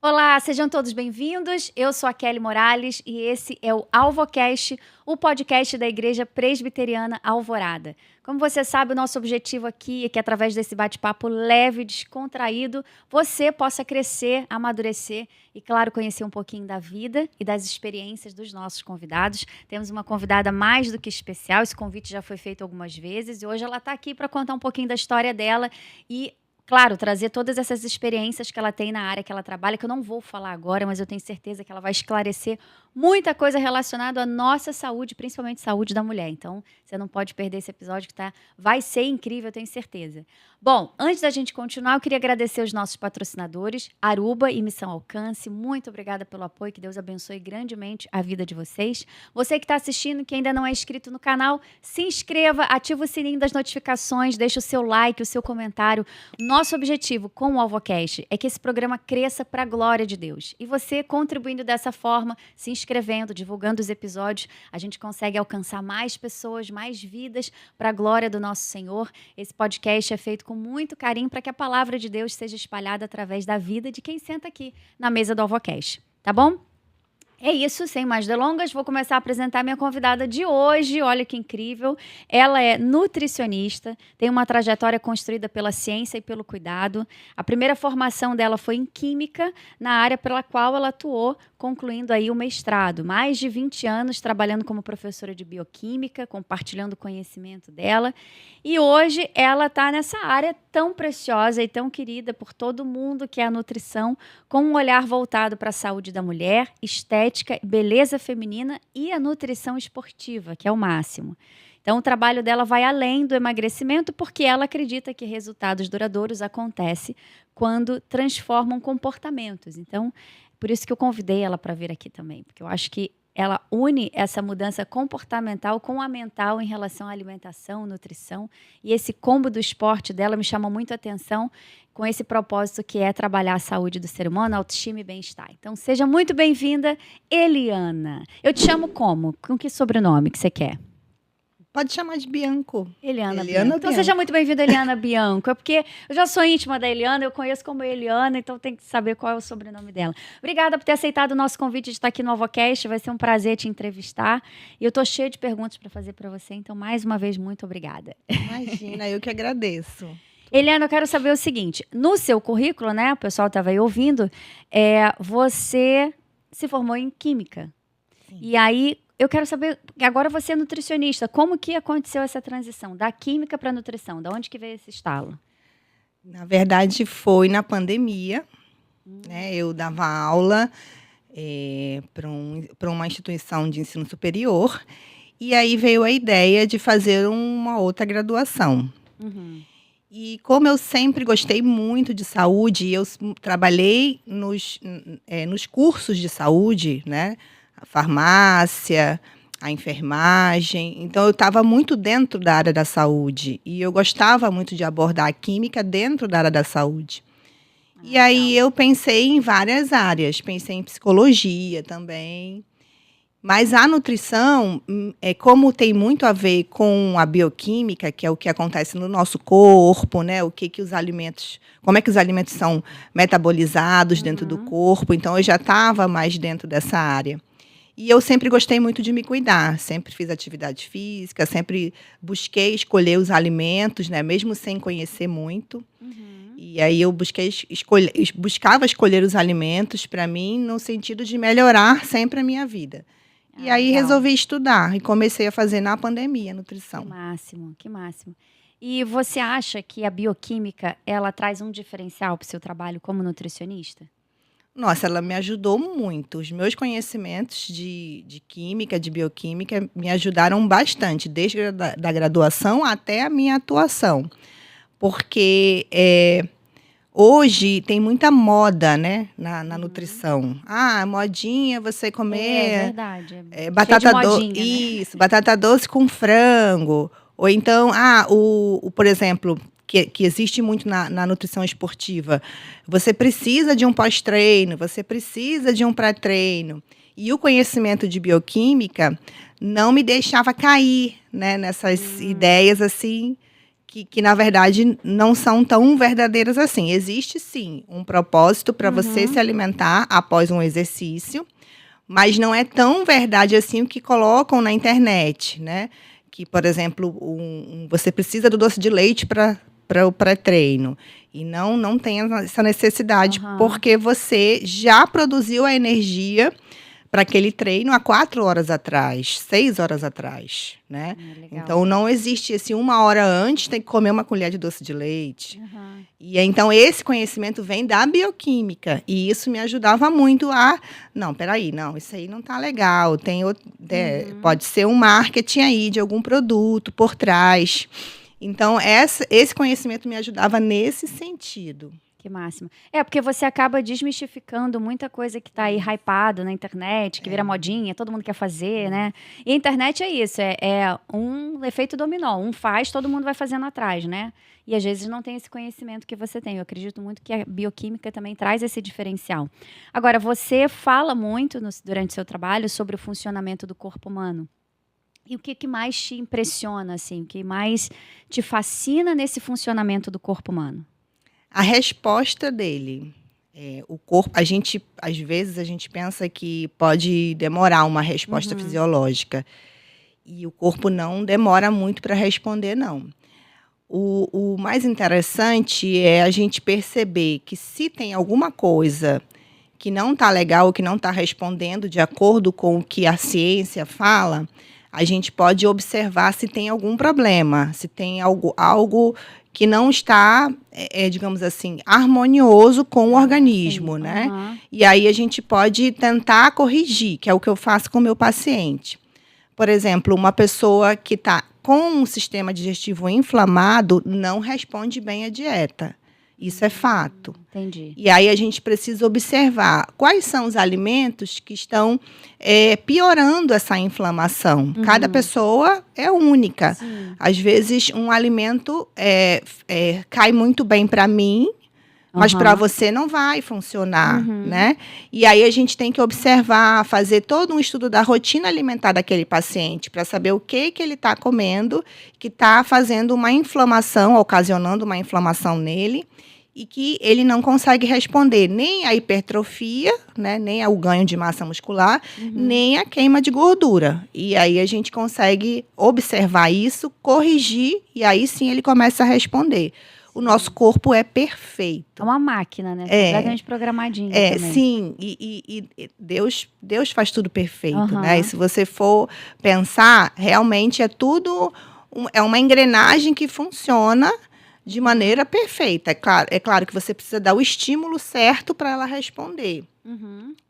Olá, sejam todos bem-vindos. Eu sou a Kelly Morales e esse é o AlvoCast, o podcast da Igreja Presbiteriana Alvorada. Como você sabe, o nosso objetivo aqui é que, através desse bate-papo leve e descontraído, você possa crescer, amadurecer e, claro, conhecer um pouquinho da vida e das experiências dos nossos convidados. Temos uma convidada mais do que especial, esse convite já foi feito algumas vezes e hoje ela está aqui para contar um pouquinho da história dela e, claro, trazer todas essas experiências que ela tem na área que ela trabalha, que eu não vou falar agora, mas eu tenho certeza que ela vai esclarecer muita coisa relacionada à nossa saúde, principalmente saúde da mulher. Então, você não pode perder esse episódio que vai ser incrível, eu tenho certeza. Bom, antes da gente continuar, eu queria agradecer os nossos patrocinadores, Aruba e Missão Alcance. Muito obrigada pelo apoio, que Deus abençoe grandemente a vida de vocês. Você que está assistindo, que ainda não é inscrito no canal, se inscreva, ativa o sininho das notificações, deixa o seu like, o seu comentário. Nosso objetivo com o AlvoCast é que esse programa cresça para a glória de Deus. E você, contribuindo dessa forma, se inscrevendo, divulgando os episódios, a gente consegue alcançar mais pessoas, mais vidas para a glória do nosso Senhor. Esse podcast é feito com muito carinho para que a palavra de Deus seja espalhada através da vida de quem senta aqui na mesa do AlvoCast. Tá bom? É isso, sem mais delongas, vou começar a apresentar minha convidada de hoje. Olha que incrível. Ela é nutricionista, tem uma trajetória construída pela ciência e pelo cuidado. A primeira formação dela foi em química, na área pela qual ela atuou, concluindo aí o mestrado. Mais de 20 anos trabalhando como professora de bioquímica, compartilhando o conhecimento dela. E hoje ela está nessa área tão preciosa e tão querida por todo mundo, que é a nutrição, com um olhar voltado para a saúde da mulher, estética, beleza feminina e a nutrição esportiva, que é o máximo. Então, o trabalho dela vai além do emagrecimento, porque ela acredita que resultados duradouros acontecem quando transformam comportamentos. Então, por isso que eu convidei ela para vir aqui também, porque eu acho que ela une essa mudança comportamental com a mental em relação à alimentação, nutrição. E esse combo do esporte dela me chama muito a atenção com esse propósito que é trabalhar a saúde do ser humano, autoestima e bem-estar. Então, seja muito bem-vinda, Eliana. Eu te chamo como? Com que sobrenome que você quer? Pode chamar de Bianco. Eliana Bianco. Então, seja muito bem-vinda, Eliana Bianco. É porque eu já sou íntima da Eliana, eu conheço como Eliana, então tem que saber qual é o sobrenome dela. Obrigada por ter aceitado o nosso convite de estar aqui no AlvoCast. Vai ser um prazer te entrevistar. E eu estou cheia de perguntas para fazer para você, então, mais uma vez, muito obrigada. Imagina, eu que agradeço. Eliana, eu quero saber o seguinte. No seu currículo, né, o pessoal estava aí ouvindo, você se formou em Química. Sim. E aí, eu quero saber, agora você é nutricionista, como que aconteceu essa transição da química para a nutrição? Da onde que veio esse estalo? Na verdade, foi na pandemia. Né? Eu dava aula para uma instituição de ensino superior. E aí veio a ideia de fazer uma outra graduação. Uhum. E como eu sempre gostei muito de saúde, eu trabalhei nos cursos de saúde, né? A farmácia, a enfermagem. Então, eu estava muito dentro da área da saúde. E eu gostava muito de abordar a química dentro da área da saúde. E aí, eu pensei em várias áreas. Pensei em psicologia também. Mas a nutrição, como tem muito a ver com a bioquímica, que é o que acontece no nosso corpo, né? Como é que os alimentos são metabolizados dentro do corpo. Então, eu já estava mais dentro dessa área. E eu sempre gostei muito de me cuidar, sempre fiz atividade física, sempre busquei escolher os alimentos, né, mesmo sem conhecer muito. Uhum. E aí eu buscava escolher os alimentos para mim no sentido de melhorar sempre a minha vida. E aí resolvi estudar e comecei a fazer na pandemia nutrição. Que máximo, que máximo. E você acha que a bioquímica, ela traz um diferencial para o seu trabalho como nutricionista? Nossa, ela me ajudou muito. Os meus conhecimentos de química, de bioquímica, me ajudaram bastante, desde da graduação até a minha atuação. Porque hoje tem muita moda, né, na nutrição. Modinha, você comer... É verdade. Batata doce, né? Isso, batata doce com frango. Ou então, por exemplo... Que existe muito na nutrição esportiva. Você precisa de um pós-treino, você precisa de um pré-treino. E o conhecimento de bioquímica não me deixava cair, né, nessas ideias assim que, na verdade, não são tão verdadeiras assim. Existe, sim, um propósito para você se alimentar após um exercício, mas não é tão verdade assim o que colocam na internet, né? Que, por exemplo, você precisa do doce de leite para o pré-treino. E não tem essa necessidade, porque você já produziu a energia para aquele treino há 4 horas atrás, 6 horas atrás, né? Então, não existe esse 1 hora antes, tem que comer uma colher de doce de leite. E então, esse conhecimento vem da bioquímica. E isso me ajudava muito a... Não, peraí, não, isso aí não tá legal. Pode ser um marketing aí de algum produto por trás. Então, esse conhecimento me ajudava nesse sentido. Que máximo. Porque você acaba desmistificando muita coisa que tá aí hypado na internet, que vira modinha, todo mundo quer fazer, né? E a internet é isso, é um efeito dominó. Um faz, todo mundo vai fazendo atrás, né? E às vezes não tem esse conhecimento que você tem. Eu acredito muito que a bioquímica também traz esse diferencial. Agora, você fala muito durante o seu trabalho sobre o funcionamento do corpo humano. E o que mais te impressiona, assim? O que mais te fascina nesse funcionamento do corpo humano? A resposta dele. O corpo, às vezes a gente pensa que pode demorar uma resposta fisiológica. E o corpo não demora muito para responder, não. O mais interessante é a gente perceber que se tem alguma coisa que não está legal, que não está respondendo de acordo com o que a ciência fala, a gente pode observar se tem algum problema, se tem algo que não está, digamos assim, harmonioso com o organismo, né? E aí a gente pode tentar corrigir, que é o que eu faço com o meu paciente. Por exemplo, uma pessoa que está com um sistema digestivo inflamado não responde bem à dieta. Isso é fato. Entendi. E aí a gente precisa observar quais são os alimentos que estão piorando essa inflamação. Cada pessoa é única. Sim. Às vezes, um alimento cai muito bem para mim, mas para você não vai funcionar, né? E aí a gente tem que observar, fazer todo um estudo da rotina alimentar daquele paciente para saber o que ele está comendo, que está fazendo uma inflamação, ocasionando uma inflamação nele, e que ele não consegue responder nem à hipertrofia, né, nem ao ganho de massa muscular, nem à queima de gordura. E aí a gente consegue observar isso, corrigir, e aí sim ele começa a responder. O nosso corpo é perfeito. É uma máquina, né? Completamente programadinha também. Sim. E Deus faz tudo perfeito, né? E se você for pensar, realmente é tudo... É uma engrenagem que funciona de maneira perfeita. É claro que você precisa dar o estímulo certo para ela responder.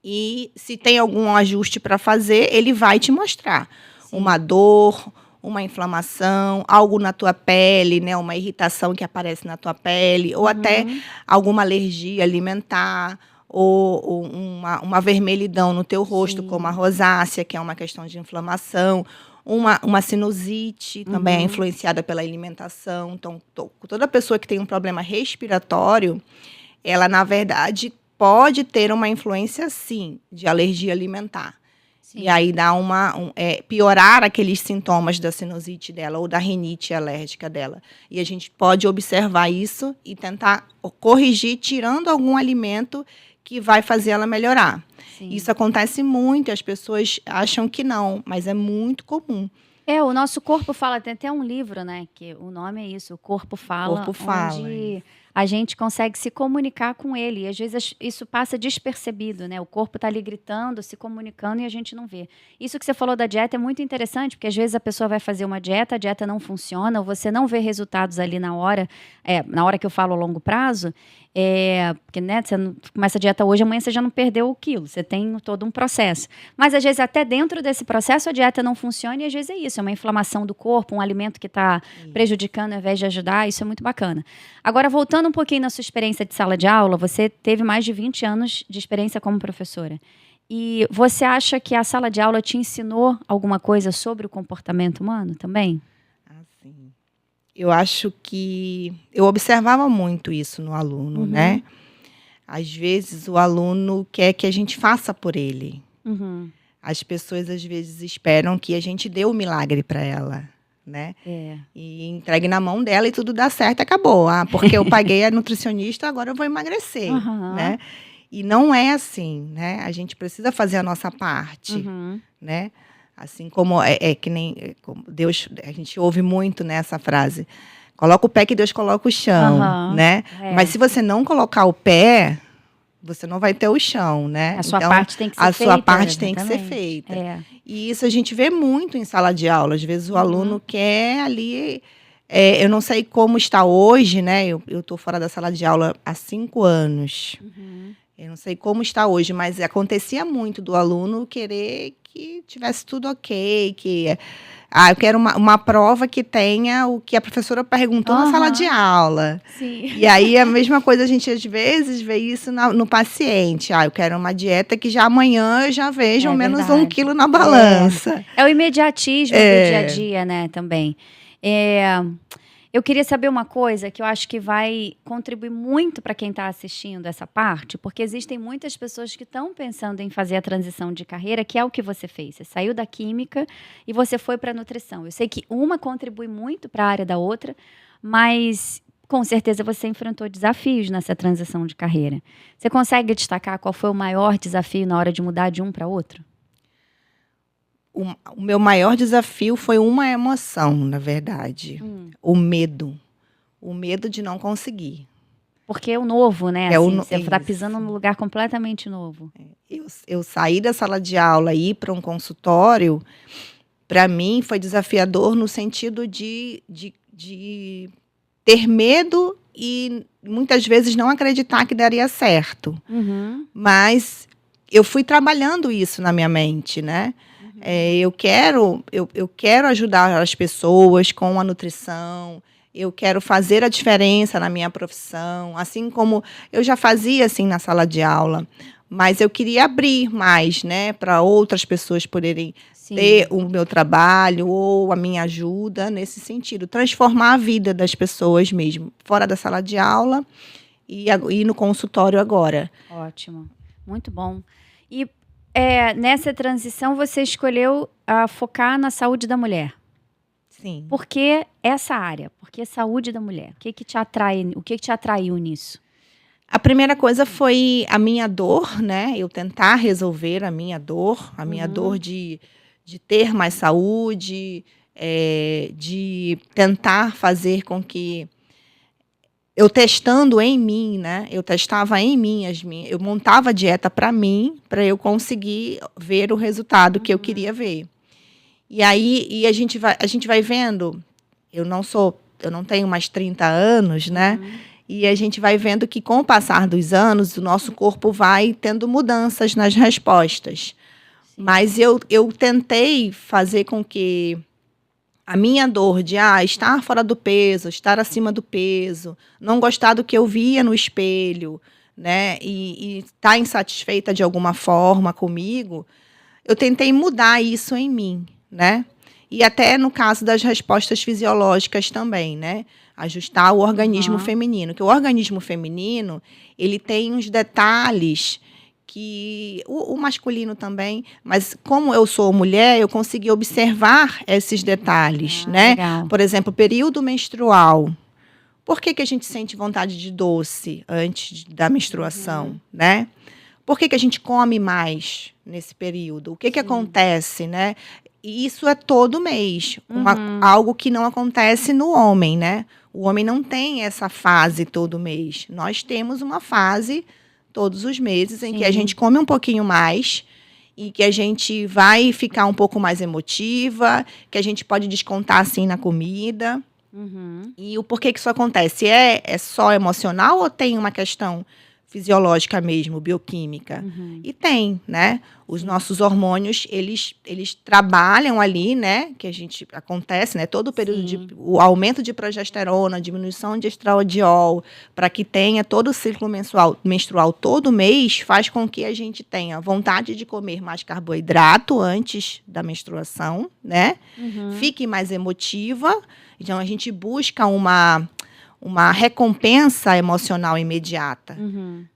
E se tem algum ajuste para fazer, ele vai te mostrar. Sim. Uma dor, uma inflamação, algo na tua pele, né? Uma irritação que aparece na tua pele, ou até alguma alergia alimentar, ou uma vermelhidão no teu rosto, como a rosácea, que é uma questão de inflamação. Uma sinusite também é influenciada pela alimentação. Então, toda pessoa que tem um problema respiratório, ela, na verdade, pode ter uma influência, sim, de alergia alimentar. Sim. E aí dá piorar aqueles sintomas da sinusite dela ou da rinite alérgica dela. E a gente pode observar isso e tentar corrigir, tirando algum alimento que vai fazer ela melhorar. Sim. Isso acontece muito, as pessoas acham que não, mas é muito comum. O nosso corpo fala, tem até um livro, né, que o nome é isso, O Corpo Fala. O Corpo Fala. Onde a gente consegue se comunicar com ele, e às vezes isso passa despercebido, né, o corpo está ali gritando, se comunicando e a gente não vê. Isso que você falou da dieta é muito interessante, porque às vezes a pessoa vai fazer uma dieta, a dieta não funciona, ou você não vê resultados ali na hora que eu falo a longo prazo, porque, né, você começa a dieta hoje, amanhã você já não perdeu o quilo, você tem todo um processo. Mas, às vezes, até dentro desse processo, a dieta não funciona e, às vezes, é isso, é uma inflamação do corpo, um alimento que está prejudicando ao invés de ajudar, isso é muito bacana. Agora, voltando um pouquinho na sua experiência de sala de aula, você teve mais de 20 anos de experiência como professora. E você acha que a sala de aula te ensinou alguma coisa sobre o comportamento humano também? Eu acho que eu observava muito isso no aluno, né? Às vezes o aluno quer que a gente faça por ele. As pessoas às vezes esperam que a gente dê o milagre para ela, né? É. E entregue na mão dela e tudo dá certo, acabou. Ah, porque eu paguei a nutricionista, agora eu vou emagrecer, Aham. né? E não é assim, né? A gente precisa fazer a nossa parte, Uhum. né? Assim como que nem como Deus, a gente ouve muito nessa frase. Coloca o pé que Deus coloca o chão, Aham. né? É. Mas se você não colocar o pé, você não vai ter o chão, né? A sua Então, parte tem que ser a feita. sua parte tem que ser exatamente. feita. É. E isso a gente vê muito em sala de aula. Às vezes o aluno quer ali. Eu não sei como está hoje, né? Eu estou fora da sala de aula há 5 anos. Eu não sei como está hoje, mas acontecia muito do aluno querer que tivesse tudo ok, que eu quero uma prova que tenha o que a professora perguntou na sala de aula. Sim. E aí a mesma coisa, a gente às vezes vê isso no paciente. Eu quero uma dieta que já amanhã eu já vejo ao menos verdade. 1 quilo na balança. É o imediatismo do dia a dia, né, também. Eu queria saber uma coisa que eu acho que vai contribuir muito para quem está assistindo essa parte, porque existem muitas pessoas que estão pensando em fazer a transição de carreira, que é o que você fez. Você saiu da química e você foi para a nutrição. Eu sei que uma contribui muito para a área da outra, mas com certeza você enfrentou desafios nessa transição de carreira. Você consegue destacar qual foi o maior desafio na hora de mudar de um para outro? O meu maior desafio foi uma emoção, na verdade. O medo. O medo de não conseguir. Porque é o novo, né? Você está Isso. pisando num lugar completamente novo. Eu saí da sala de aula e ir para um consultório, para mim foi desafiador no sentido de ter medo e muitas vezes não acreditar que daria certo. Mas eu fui trabalhando isso na minha mente, né? Eu quero ajudar as pessoas com a nutrição. Eu quero fazer a diferença na minha profissão, assim como eu já fazia assim na sala de aula, mas eu queria abrir mais, né, para outras pessoas poderem ter o meu trabalho ou a minha ajuda nesse sentido, transformar a vida das pessoas mesmo, fora da sala de aula e no consultório agora. Ótimo, muito bom. E nessa transição você escolheu focar na saúde da mulher. Sim. Por que essa área? Por que saúde da mulher? O que te atraiu nisso? A primeira coisa foi a minha dor, né? Eu tentar resolver a minha dor de ter mais saúde, de tentar fazer com que eu testando em mim, né? Eu testava em mim eu montava a dieta para mim, para eu conseguir ver o resultado que eu queria ver. E aí a gente vai vendo, eu não tenho mais 30 anos, né? E a gente vai vendo que com o passar dos anos, o nosso corpo vai tendo mudanças nas respostas. Mas eu tentei fazer com que a minha dor de estar fora do peso, estar acima do peso, não gostar do que eu via no espelho, né? E estar insatisfeita de alguma forma comigo, eu tentei mudar isso em mim, né? E até no caso das respostas fisiológicas também, né? Ajustar o organismo feminino. Que o organismo feminino, ele tem uns detalhes que o masculino também, mas como eu sou mulher, eu consegui observar esses detalhes, né? Legal. Por exemplo, período menstrual. Por que a gente sente vontade de doce antes da menstruação, né? Por que a gente come mais nesse período? O que acontece, né? E isso é todo mês, algo que não acontece no homem, né? O homem não tem essa fase todo mês. Nós temos uma fase todos os meses em que a gente come um pouquinho mais e que a gente vai ficar um pouco mais emotiva, que a gente pode descontar assim na comida. E o porquê que isso acontece? É só emocional ou tem uma questão fisiológica mesmo, bioquímica? E tem, né? Os nossos hormônios, eles trabalham ali, né? Que acontece, né? Todo o período o aumento de progesterona, diminuição de estradiol, para que tenha todo o ciclo menstrual todo mês, faz com que a gente tenha vontade de comer mais carboidrato antes da menstruação, né? Fique mais emotiva. Então, a gente busca uma recompensa emocional imediata,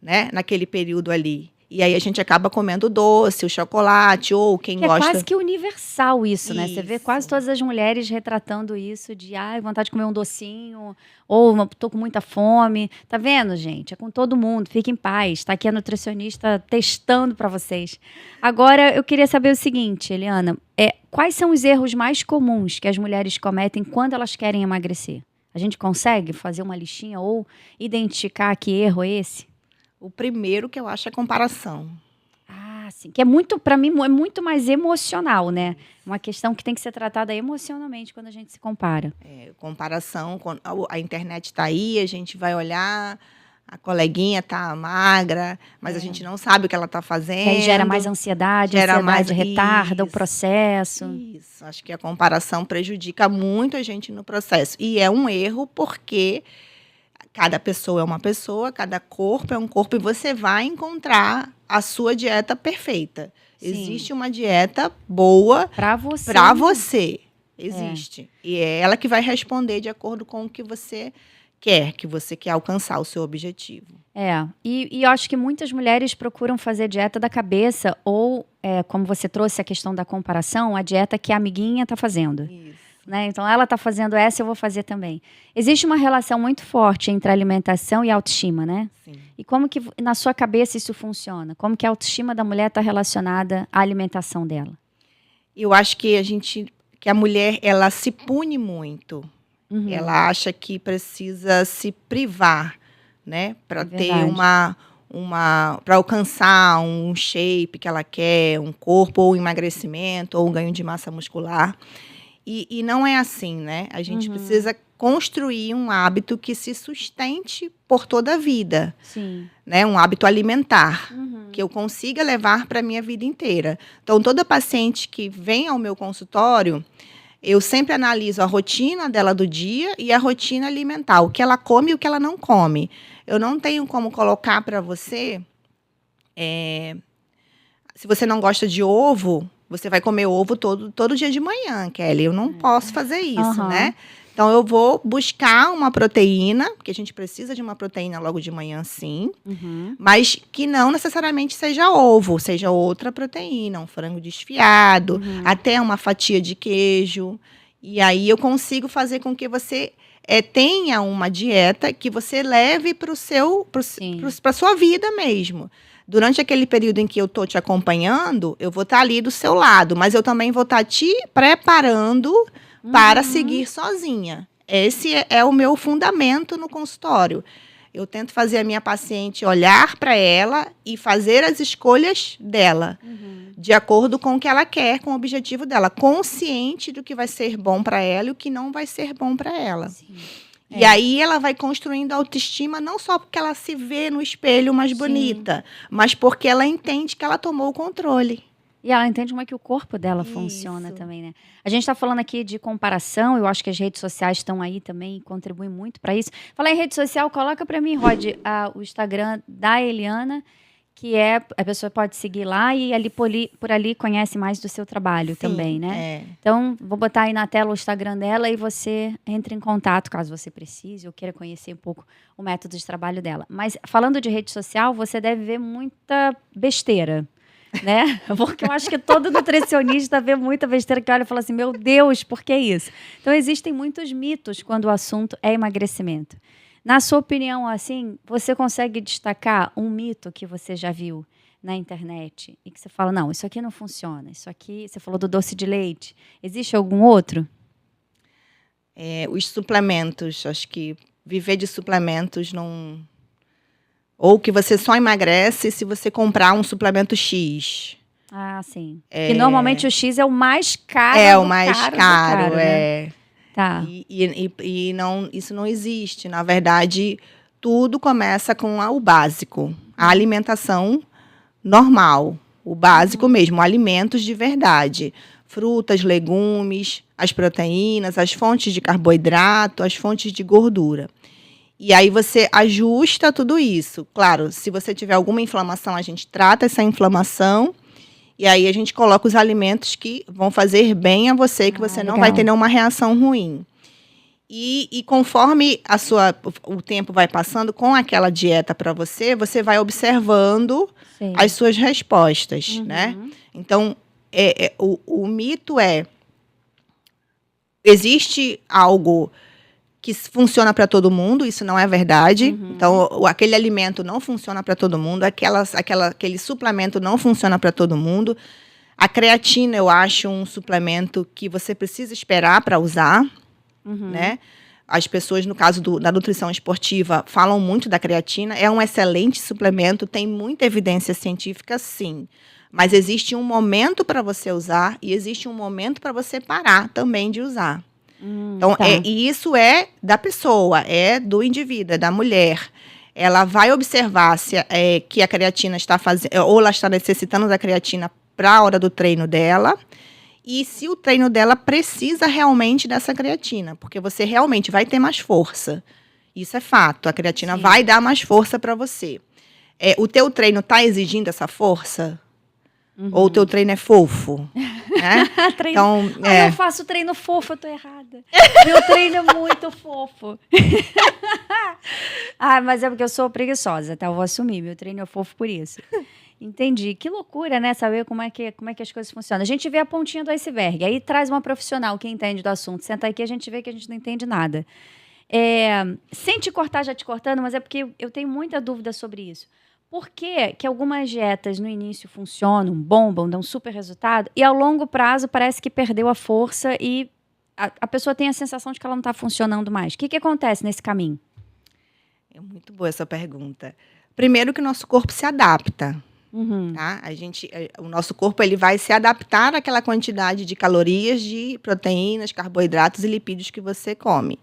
né? Naquele período ali. E aí a gente acaba comendo doce, o chocolate, ou quem Que gosta... é quase que universal isso, né? Você vê Isso. quase todas as mulheres retratando isso de, ai, vontade de comer um docinho, ou tô com muita fome. Tá vendo, gente? É com todo mundo. Fique em paz. Tá aqui a nutricionista testando para vocês. Agora, eu queria saber o seguinte, Eliana, quais são os erros mais comuns que as mulheres cometem quando elas querem emagrecer? A gente consegue fazer uma listinha ou identificar que erro é esse? O primeiro que eu acho é comparação. Ah, sim. Que é muito, para mim, é muito mais emocional, né? Uma questão que tem que ser tratada emocionalmente quando a gente se compara. Comparação, a internet está aí, a gente vai olhar, a coleguinha tá magra, mas a gente não sabe o que ela está fazendo. E aí gera mais ansiedade, gera ansiedade mais- retarda o Isso. processo. Isso, acho que a comparação prejudica muito a gente no processo. E é um erro porque cada pessoa é uma pessoa, cada corpo é um corpo, e você vai encontrar a sua dieta perfeita. Sim. Existe uma dieta boa Para você. para você. Existe. E é ela que vai responder de acordo com o que você quer alcançar o seu objetivo. E eu acho que muitas mulheres procuram fazer dieta da cabeça ou, como você trouxe a questão da comparação, a dieta que a amiguinha está fazendo. Isso. Né? Então, ela está fazendo essa, eu vou fazer também. Existe uma relação muito forte entre alimentação e autoestima, né? Sim. E como que, na sua cabeça, isso funciona? Como que a autoestima da mulher está relacionada à alimentação dela? Eu acho que a mulher, ela se pune muito. Uhum. Ela acha que precisa se privar, né? Para ter para alcançar um shape que ela quer, um corpo, ou um emagrecimento, ou um ganho de massa muscular. E não é assim, né? A gente precisa construir um hábito que se sustente por toda a vida. Sim. Né? Um hábito alimentar, que eu consiga levar para a minha vida inteira. Então, toda paciente que vem ao meu consultório, eu sempre analiso a rotina dela do dia e a rotina alimentar, o que ela come e o que ela não come. Eu não tenho como colocar para você... se você não gosta de ovo, você vai comer ovo todo dia de manhã, Kelly. Eu não posso fazer isso, né? Então, eu vou buscar uma proteína, porque a gente precisa de uma proteína logo de manhã, sim. Mas que não necessariamente seja ovo, seja outra proteína, um frango desfiado, até uma fatia de queijo. E aí, eu consigo fazer com que você tenha uma dieta que você leve para a sua vida mesmo. Durante aquele período em que eu estou te acompanhando, eu vou estar ali do seu lado, mas eu também vou estar te preparando para seguir sozinha. Esse é o meu fundamento no consultório. Eu tento fazer a minha paciente olhar para ela e fazer as escolhas dela, de acordo com o que ela quer, com o objetivo dela, consciente do que vai ser bom para ela e o que não vai ser bom para ela. Sim. E aí ela vai construindo a autoestima, não só porque ela se vê no espelho mais bonita, mas porque ela entende que ela tomou o controle. E ela entende como é que o corpo dela funciona também, né? A gente está falando aqui de comparação, eu acho que as redes sociais estão aí também e contribuem muito para isso. Falar em rede social, coloca para mim, Rod, o Instagram da Eliana, que a pessoa pode seguir lá e ali por ali conhece mais do seu trabalho também, né? Então, vou botar aí na tela o Instagram dela e você entra em contato, caso você precise ou queira conhecer um pouco o método de trabalho dela. Mas, falando de rede social, você deve ver muita besteira, né? Porque eu acho que todo nutricionista vê muita besteira que olha e fala assim, meu Deus, por que isso? Então, existem muitos mitos quando o assunto é emagrecimento. Na sua opinião, assim, você consegue destacar um mito que você já viu na internet e que você fala, não, isso aqui não funciona, isso aqui, você falou do doce de leite, existe algum outro? Os suplementos, acho que viver de suplementos não... Ou que você só emagrece se você comprar um suplemento X. Ah, sim. E normalmente o X é o mais caro. É o mais caro, né? Tá. E não, isso não existe. Na verdade, tudo começa com o básico. A alimentação normal. O básico mesmo, alimentos de verdade. Frutas, legumes, as proteínas, as fontes de carboidrato, as fontes de gordura. E aí você ajusta tudo isso. Claro, se você tiver alguma inflamação, a gente trata essa inflamação. E aí a gente coloca os alimentos que vão fazer bem a você, que você não vai ter nenhuma reação ruim. E conforme o tempo vai passando com aquela dieta para você, você vai observando Sim. as suas respostas, né? Então, o mito existe algo que funciona para todo mundo, isso não é verdade. Então, aquele alimento não funciona para todo mundo, aquele suplemento não funciona para todo mundo. A creatina, eu acho um suplemento que você precisa esperar para usar, né? As pessoas, no caso da nutrição esportiva, falam muito da creatina. É um excelente suplemento, tem muita evidência científica, sim. Mas existe um momento para você usar e existe um momento para você parar também de usar. Então, Tá. e isso é da pessoa, é do indivíduo, é da mulher. Ela vai observar se que a creatina está fazendo, ou ela está necessitando da creatina para a hora do treino dela, e se o treino dela precisa realmente dessa creatina, porque você realmente vai ter mais força. Isso é fato, a creatina Sim. vai dar mais força para você. O teu treino está exigindo essa força? Ou o teu treino é fofo? Né? Treino. Então, Eu faço treino fofo, eu tô errada. Meu treino é muito fofo. Mas é porque eu sou preguiçosa, tá? Eu vou assumir, meu treino é fofo por isso. Entendi. Que loucura, né? Saber como é que as coisas funcionam. A gente vê a pontinha do iceberg, aí traz uma profissional que entende do assunto. Senta aqui, a gente vê que a gente não entende nada. Sem te cortar, já te cortando, mas é porque eu tenho muita dúvida sobre isso. Por que algumas dietas no início funcionam, bombam, dão super resultado, e ao longo prazo parece que perdeu a força e a pessoa tem a sensação de que ela não está funcionando mais? O que acontece nesse caminho? É muito boa essa pergunta. Primeiro que o nosso corpo se adapta. Tá? O nosso corpo ele vai se adaptar àquela quantidade de calorias, de proteínas, carboidratos e lipídios que você come.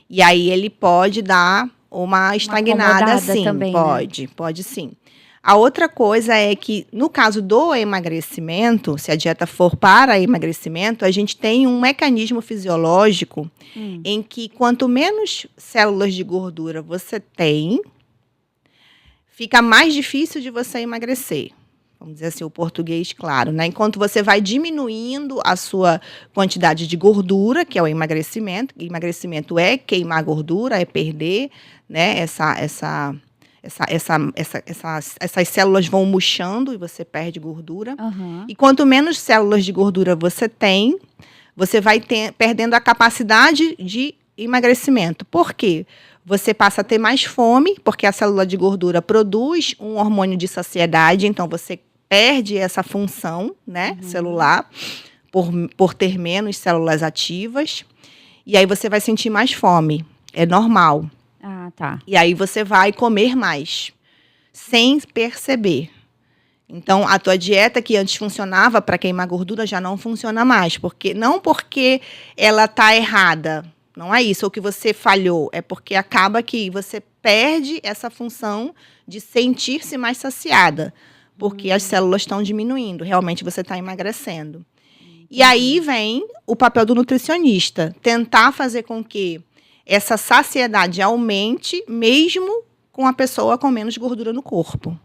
E aí ele pode dar uma estagnada, sim. Também, pode sim. A outra coisa é que, no caso do emagrecimento, se a dieta for para emagrecimento, a gente tem um mecanismo fisiológico em que quanto menos células de gordura você tem, fica mais difícil de você emagrecer. Vamos dizer assim, o português claro, né? Enquanto você vai diminuindo a sua quantidade de gordura, que é o emagrecimento. Emagrecimento é queimar gordura, é perder, né? Essas células vão murchando e você perde gordura. E quanto menos células de gordura você tem, você vai perdendo a capacidade de emagrecimento. Por quê? Você passa a ter mais fome, porque a célula de gordura produz um hormônio de saciedade, então você perde essa função, né, celular, por ter menos células ativas. E aí você vai sentir mais fome. É normal. Tá. E aí você vai comer mais, sem perceber. Então, a tua dieta que antes funcionava para queimar gordura já não funciona mais. Não porque ela está errada. Não é isso, ou que você falhou. É porque acaba que você perde essa função de sentir-se mais saciada. Porque as células estão diminuindo. Realmente você está emagrecendo. E aí vem o papel do nutricionista. Tentar fazer com que essa saciedade aumente, mesmo com a pessoa com menos gordura no corpo.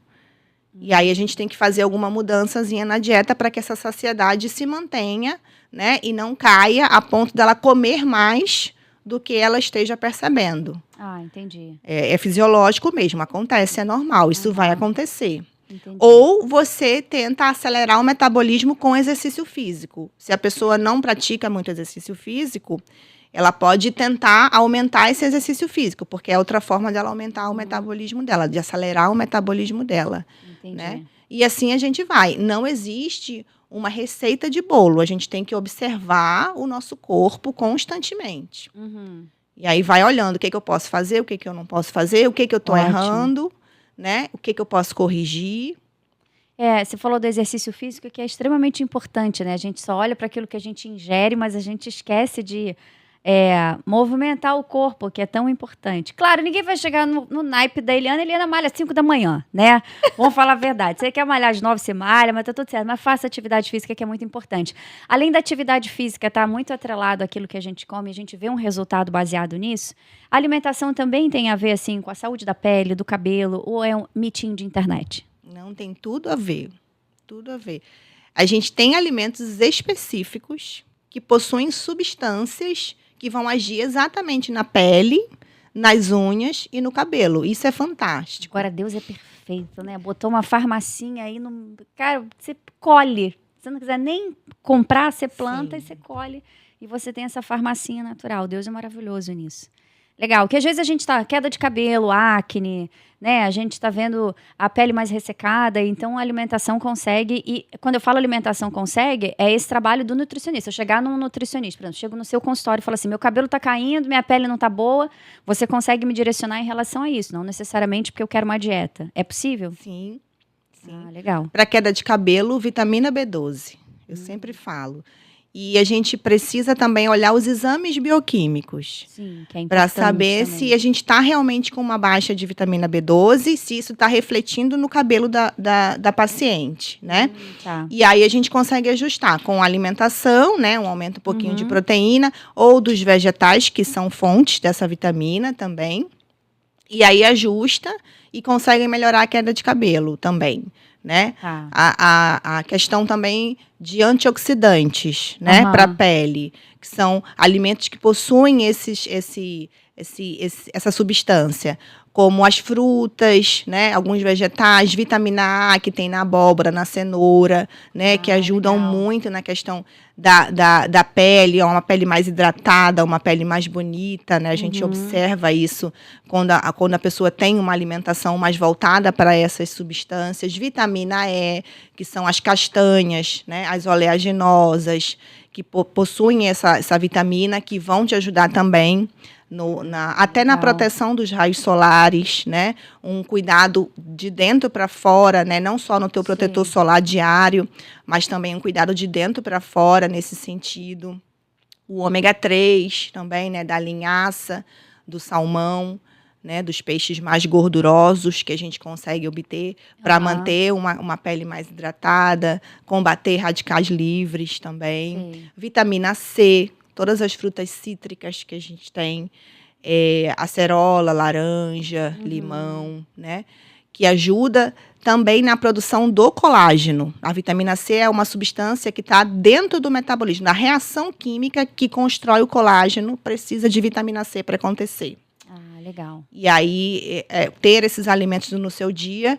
E aí a gente tem que fazer alguma mudançazinha na dieta para que essa saciedade se mantenha, né? E não caia a ponto dela comer mais do que ela esteja percebendo. Entendi. É fisiológico mesmo, acontece, é normal, isso vai acontecer. Entendi. Ou você tenta acelerar o metabolismo com exercício físico. Se a pessoa não pratica muito exercício físico, ela pode tentar aumentar esse exercício físico, porque é outra forma dela aumentar o metabolismo dela, de acelerar o metabolismo dela. Entendi. Né? E assim a gente vai. Não existe uma receita de bolo. A gente tem que observar o nosso corpo constantemente. E aí vai olhando o que eu posso fazer, o que eu não posso fazer, o que eu estou errando, né? O que eu posso corrigir. Você falou do exercício físico, que é extremamente importante, né? A gente só olha para aquilo que a gente ingere, mas a gente esquece de movimentar o corpo, que é tão importante. Claro, ninguém vai chegar no naipe da Eliana malha às 5 da manhã, né? Vamos falar a verdade. Você quer malhar às 9, você malha, mas tá tudo certo. Mas faça atividade física, que é muito importante. Além da atividade física estar muito atrelado àquilo que a gente come, a gente vê um resultado baseado nisso, a alimentação também tem a ver, assim, com a saúde da pele, do cabelo, ou é um mitinho de internet? Não, tem tudo a ver. Tudo a ver. A gente tem alimentos específicos que possuem substâncias que vão agir exatamente na pele, nas unhas e no cabelo. Isso é fantástico. Agora, Deus é perfeito, né? Botou uma farmacinha aí no... Cara, você colhe. Se você não quiser nem comprar, você planta e você colhe. E você tem essa farmacinha natural. Deus é maravilhoso nisso. Legal, que às vezes a gente tá queda de cabelo, acne, né? A gente tá vendo a pele mais ressecada, então a alimentação consegue. E quando eu falo alimentação consegue, é esse trabalho do nutricionista. Eu chegar num nutricionista, por exemplo, chego no seu consultório e falo assim: meu cabelo tá caindo, minha pele não tá boa, você consegue me direcionar em relação a isso, não necessariamente porque eu quero uma dieta. É possível? Sim. Ah, legal. Para queda de cabelo, vitamina B12. Eu sempre falo. E a gente precisa também olhar os exames bioquímicos. Sim, que é importante para saber também. se a gente está realmente com uma baixa de vitamina B12, se isso está refletindo no cabelo da paciente, né? Tá. E aí a gente consegue ajustar com a alimentação, né? Um aumento um pouquinho de proteína, ou dos vegetais, que são fontes dessa vitamina também. E aí ajusta e consegue melhorar a queda de cabelo também, né? Tá. A questão também de antioxidantes, né, para a pele, que são alimentos que possuem essa substância, como as frutas, né, alguns vegetais, vitamina A que tem na abóbora, na cenoura, né, que ajudam muito na questão da pele, uma pele mais hidratada, uma pele mais bonita, né? A gente observa isso quando a pessoa tem uma alimentação mais voltada para essas substâncias. Vitamina E, que são as castanhas, né? As oleaginosas, que possuem essa vitamina, que vão te ajudar também até na proteção dos raios solares, né? Um cuidado de dentro para fora, né? Não só no teu protetor solar diário, mas também um cuidado de dentro para fora nesse sentido. O ômega 3 também, né? Da linhaça, do salmão, né? Dos peixes mais gordurosos que a gente consegue obter para manter uma pele mais hidratada, combater radicais livres também. Sim. Vitamina C, todas as frutas cítricas que a gente tem, acerola, laranja, limão, né? Que ajuda também na produção do colágeno. A vitamina C é uma substância que está dentro do metabolismo. Na reação química que constrói o colágeno, precisa de vitamina C para acontecer. Ah, legal. E aí, ter esses alimentos no seu dia,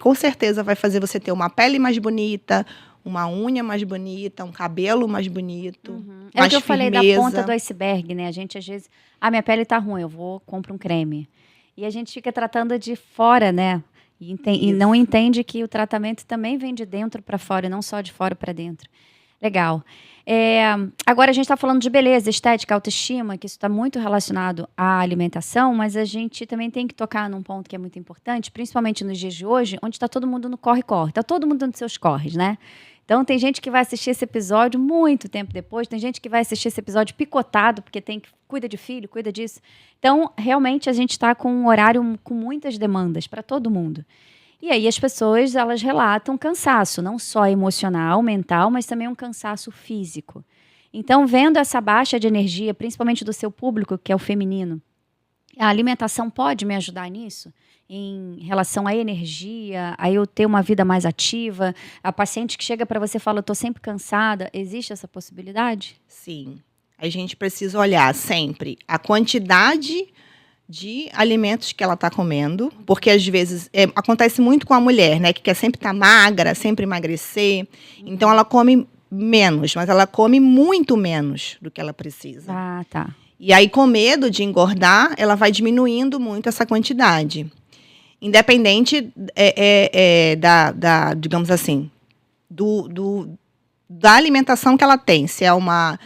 com certeza vai fazer você ter uma pele mais bonita, uma unha mais bonita, um cabelo mais bonito, É o mais que eu falei da firmeza. ponta do iceberg, né? A gente, às vezes, minha pele tá ruim, compro um creme. E a gente fica tratando de fora, né? E não entende que o tratamento também vem de dentro para fora, e não só de fora para dentro. Legal. Agora a gente está falando de beleza, estética, autoestima, que isso está muito relacionado à alimentação, mas a gente também tem que tocar num ponto que é muito importante, principalmente nos dias de hoje, onde está todo mundo no corre-corre, está todo mundo nos seus corres, né? Então tem gente que vai assistir esse episódio muito tempo depois, tem gente que vai assistir esse episódio picotado, porque cuida de filho, cuida disso. Então, realmente, a gente está com um horário com muitas demandas para todo mundo. E aí as pessoas, elas relatam cansaço, não só emocional, mental, mas também um cansaço físico. Então, vendo essa baixa de energia, principalmente do seu público, que é o feminino, a alimentação pode me ajudar nisso? Em relação à energia, a eu ter uma vida mais ativa? A paciente que chega para você e fala, eu estou sempre cansada, existe essa possibilidade? Sim. A gente precisa olhar sempre a quantidade de alimentos que ela está comendo, porque às vezes acontece muito com a mulher, né, que quer sempre estar magra, sempre emagrecer, então ela come menos, mas ela come muito menos do que ela precisa. Ah, tá. E aí, com medo de engordar, ela vai diminuindo muito essa quantidade. Independente digamos assim, da alimentação que ela tem, se é uma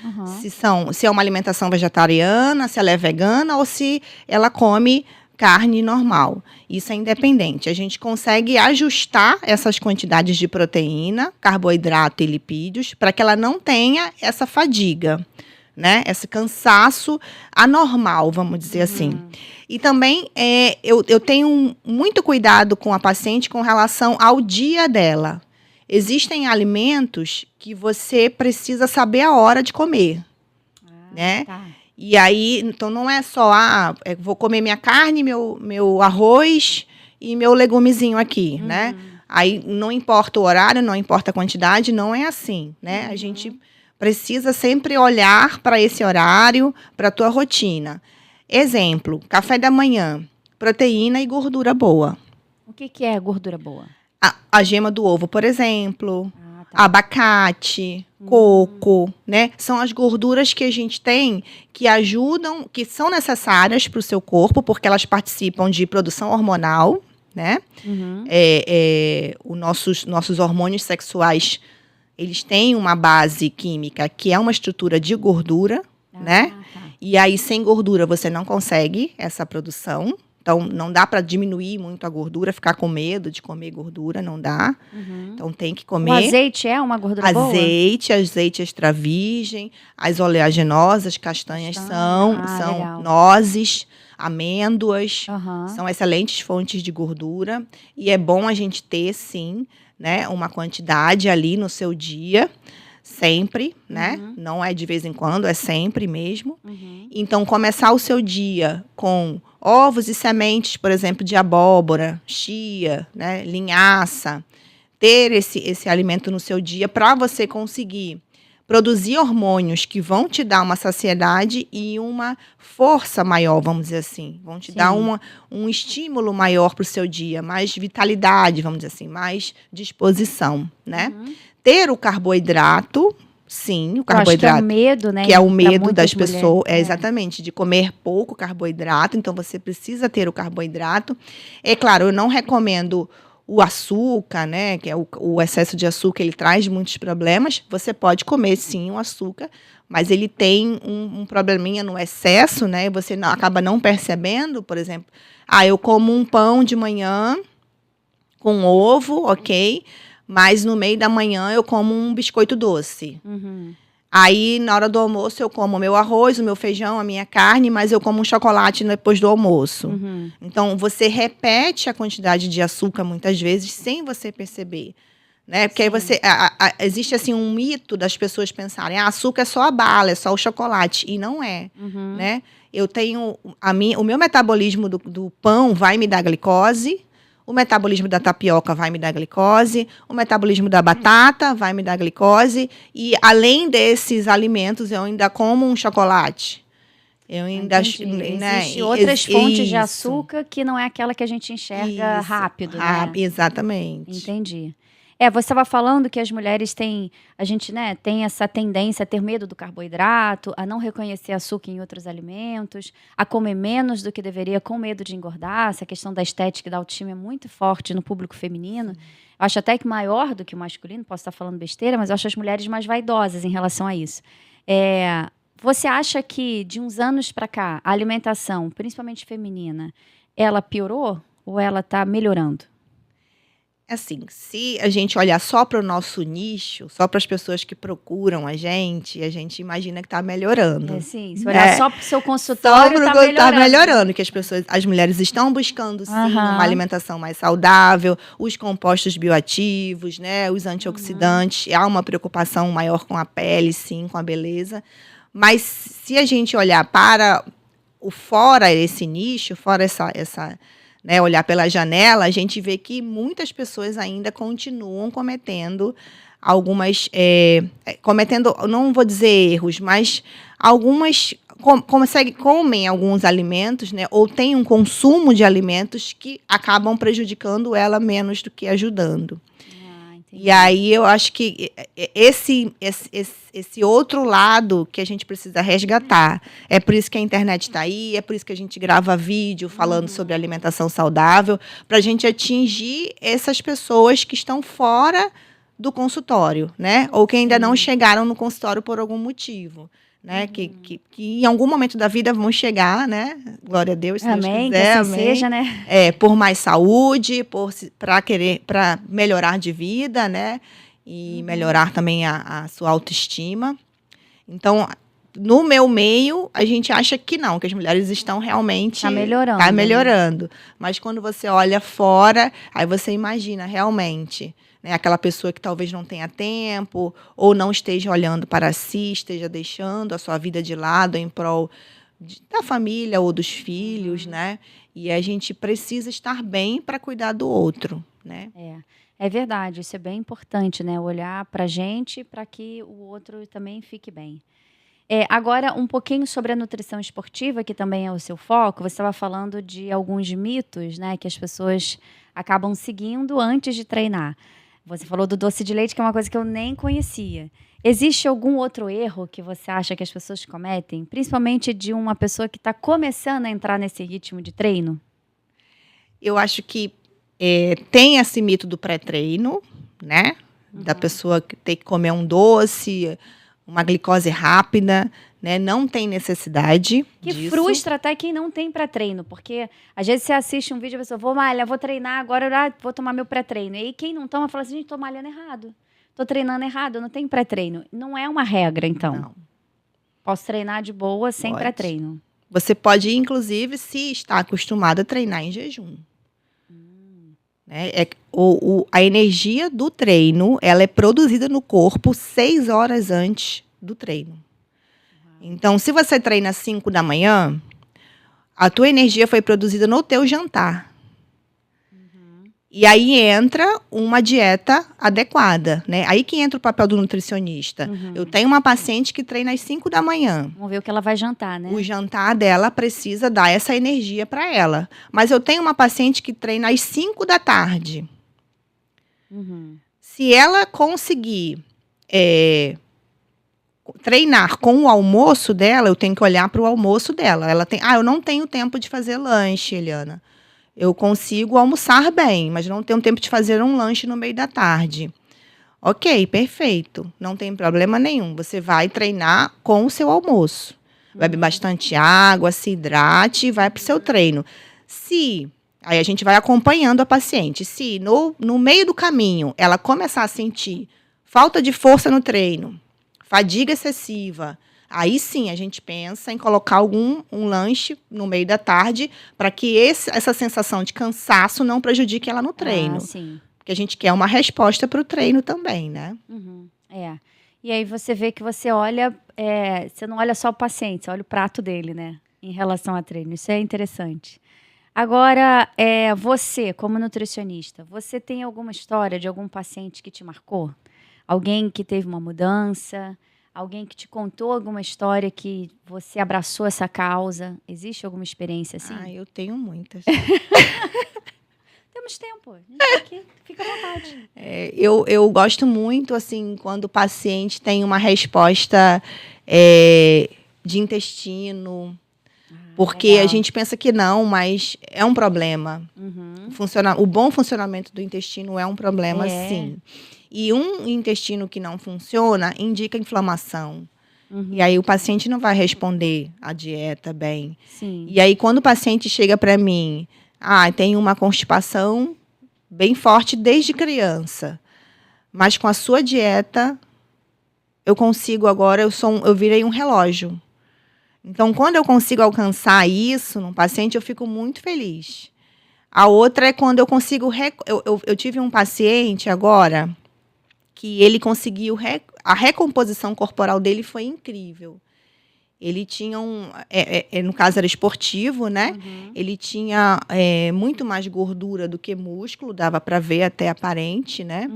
alimentação vegetariana, se ela é vegana ou se ela come carne normal. Isso é independente. A gente consegue ajustar essas quantidades de proteína, carboidrato e lipídios para que ela não tenha essa fadiga, né? Esse cansaço anormal, vamos dizer assim. E também eu tenho muito cuidado com a paciente com relação ao dia dela. Existem alimentos que você precisa saber a hora de comer, né? Tá. E aí, então não é só, vou comer minha carne, meu arroz e meu legumezinho aqui, né? Aí não importa o horário, não importa a quantidade, não é assim, né? A gente precisa sempre olhar para esse horário, para a tua rotina. Exemplo, café da manhã, proteína e gordura boa. O que é gordura boa? A gema do ovo, por exemplo, Tá. abacate, coco, né? São as gorduras que a gente tem que ajudam, que são necessárias para o seu corpo, porque elas participam de produção hormonal, né? Os nossos hormônios sexuais, eles têm uma base química que é uma estrutura de gordura, né? Tá. E aí, sem gordura, você não consegue essa produção. Então, não dá para diminuir muito a gordura, ficar com medo de comer gordura, não dá. Então, tem que comer. O azeite é uma gordura boa? Azeite extra virgem, as oleaginosas, castanhas são legal. nozes, amêndoas, Aham. são excelentes fontes de gordura. E é bom a gente ter, sim, né, uma quantidade ali no seu dia, sempre, né? Não é de vez em quando, é sempre mesmo. Então, começar o seu dia com ovos e sementes, por exemplo, de abóbora, chia, né, linhaça, ter esse alimento no seu dia para você conseguir produzir hormônios que vão te dar uma saciedade e uma força maior, vamos dizer assim. Vão te dar um estímulo maior para o seu dia, mais vitalidade, vamos dizer assim, mais disposição, né? Ter o carboidrato, sim, o carboidrato. Que é o medo, né? Que é o medo das mulheres, pessoas, exatamente, de comer pouco carboidrato. Então, você precisa ter o carboidrato. É claro, eu não recomendo o açúcar, né? Que é o excesso de açúcar, ele traz muitos problemas. Você pode comer, sim, o açúcar, mas ele tem um probleminha no excesso, né? Você acaba não percebendo, por exemplo. Eu como um pão de manhã com ovo, ok? Mas no meio da manhã eu como um biscoito doce. Aí, na hora do almoço, eu como o meu arroz, o meu feijão, a minha carne, mas eu como um chocolate depois do almoço. Então, você repete a quantidade de açúcar muitas vezes sem você perceber. Né? Porque aí você. Existe assim um mito das pessoas pensarem: açúcar é só a bala, é só o chocolate. E não é. Né? Eu tenho. O meu metabolismo do pão vai me dar glicose. O metabolismo da tapioca vai me dar glicose, o metabolismo da batata vai me dar glicose, e além desses alimentos, eu ainda como um chocolate. Eu ainda, né, Existem outras fontes de açúcar que não é aquela que a gente enxerga rápido, né? Exatamente. Entendi. Você estava falando que as mulheres têm, a gente, né, tem essa tendência a ter medo do carboidrato, a não reconhecer açúcar em outros alimentos, a comer menos do que deveria com medo de engordar. Essa questão da estética e da autoestima é muito forte no público feminino. Eu acho até que maior do que o masculino, posso estar falando besteira, mas eu acho as mulheres mais vaidosas em relação a isso. Você acha que de uns anos para cá, a alimentação, principalmente feminina, ela piorou ou ela está melhorando? Assim, se a gente olhar só para o nosso nicho, só para as pessoas que procuram a gente imagina que está melhorando. Sim, se olhar só para o seu consultório, está melhorando. Está melhorando, que as mulheres estão buscando, sim, uma alimentação mais saudável, os compostos bioativos, né, os antioxidantes. Há uma preocupação maior com a pele, sim, com a beleza. Mas se a gente olhar para fora esse nicho, fora essa né, olhar pela janela, a gente vê que muitas pessoas ainda continuam cometendo não vou dizer erros, mas algumas comem alguns alimentos, né, ou têm um consumo de alimentos que acabam prejudicando ela menos do que ajudando. E aí eu acho que esse outro lado que a gente precisa resgatar. É por isso que a internet está aí, é por isso que a gente grava vídeo falando sobre alimentação saudável, para a gente atingir essas pessoas que estão fora do consultório, né? Ou que ainda não chegaram no consultório por algum motivo. Né? Que em algum momento da vida vão chegar, né? Glória a Deus, se Deus quiser, que assim seja, né? Por mais saúde, para melhorar de vida, né? E melhorar também a sua autoestima. Então, no meu meio, a gente acha que não, que as mulheres estão realmente... Está melhorando. Está melhorando. Né? Mas quando você olha fora, aí você imagina realmente... Aquela pessoa que talvez não tenha tempo ou não esteja olhando para si, esteja deixando a sua vida de lado em prol da família ou dos filhos, né? E a gente precisa estar bem para cuidar do outro, né? É verdade, isso é bem importante, né? Olhar pra gente para que o outro também fique bem. Agora, um pouquinho sobre a nutrição esportiva, que também é o seu foco. Você estava falando de alguns mitos, né, que as pessoas acabam seguindo antes de treinar. Você falou do doce de leite, que é uma coisa que eu nem conhecia. Existe algum outro erro que você acha que as pessoas cometem, principalmente de uma pessoa que está começando a entrar nesse ritmo de treino? Eu acho que tem esse mito do pré-treino, né? Da Uhum. pessoa que tem que comer um doce, uma glicose rápida, né? Não tem necessidade Que disso. frustra até quem não tem pré-treino, porque às vezes você assiste um vídeo e a pessoa, vou malhar, vou treinar, agora vou tomar meu pré-treino. E aí quem não toma fala assim, gente, tô malhando errado. Tô treinando errado, eu não tenho pré-treino. Não é uma regra, então. Não, Posso treinar de boa sem pode. pré-treino. Você pode, inclusive, se está acostumado a treinar em jejum. Né? A energia do treino, ela é produzida no corpo 6 horas antes do treino. Então, se você treina às 5 da manhã, a tua energia foi produzida no teu jantar. E aí entra uma dieta adequada, né? Aí que entra o papel do nutricionista. Eu tenho uma paciente que treina às 5 da manhã. Vamos ver o que ela vai jantar, né? O jantar dela precisa dar essa energia para ela. Mas eu tenho uma paciente que treina às 5 da tarde. Se ela conseguir treinar com o almoço dela, eu tenho que olhar para o almoço dela. Ela tem, eu não tenho tempo de fazer lanche, Eliana. Eu consigo almoçar bem, mas não tenho tempo de fazer um lanche no meio da tarde. Ok, perfeito. Não tem problema nenhum. Você vai treinar com o seu almoço. Bebe bastante água, se hidrate e vai para o seu treino. Aí a gente vai acompanhando a paciente. Se no meio do caminho ela começar a sentir falta de força no treino, fadiga excessiva, aí sim a gente pensa em colocar um lanche no meio da tarde para que essa sensação de cansaço não prejudique ela no treino. Sim. Porque a gente quer uma resposta para o treino também, né? E aí você vê que você olha, você não olha só o paciente, você olha o prato dele, né? Em relação a treino. Isso é interessante. Agora, você, como nutricionista, você tem alguma história de algum paciente que te marcou? Alguém que teve uma mudança? Alguém que te contou alguma história que você abraçou essa causa? Existe alguma experiência assim? Eu tenho muitas. Temos tempo, a gente tá aqui, fica à vontade. Eu gosto muito, assim, quando o paciente tem uma resposta de intestino, porque legal. a gente pensa que não, mas é um problema. O bom funcionamento do intestino é um problema, sim. E um intestino que não funciona indica inflamação. E aí o paciente não vai responder à dieta bem. Sim. E aí quando o paciente chega para mim, tem uma constipação bem forte desde criança, mas com a sua dieta eu consigo agora, eu virei um relógio. Então, quando eu consigo alcançar isso num paciente, eu fico muito feliz. A outra é quando eu consigo... Eu tive um paciente agora que ele conseguiu... A recomposição corporal dele foi incrível. Ele tinha no caso era esportivo, né? Ele tinha muito mais gordura do que músculo, dava para ver até aparente, né?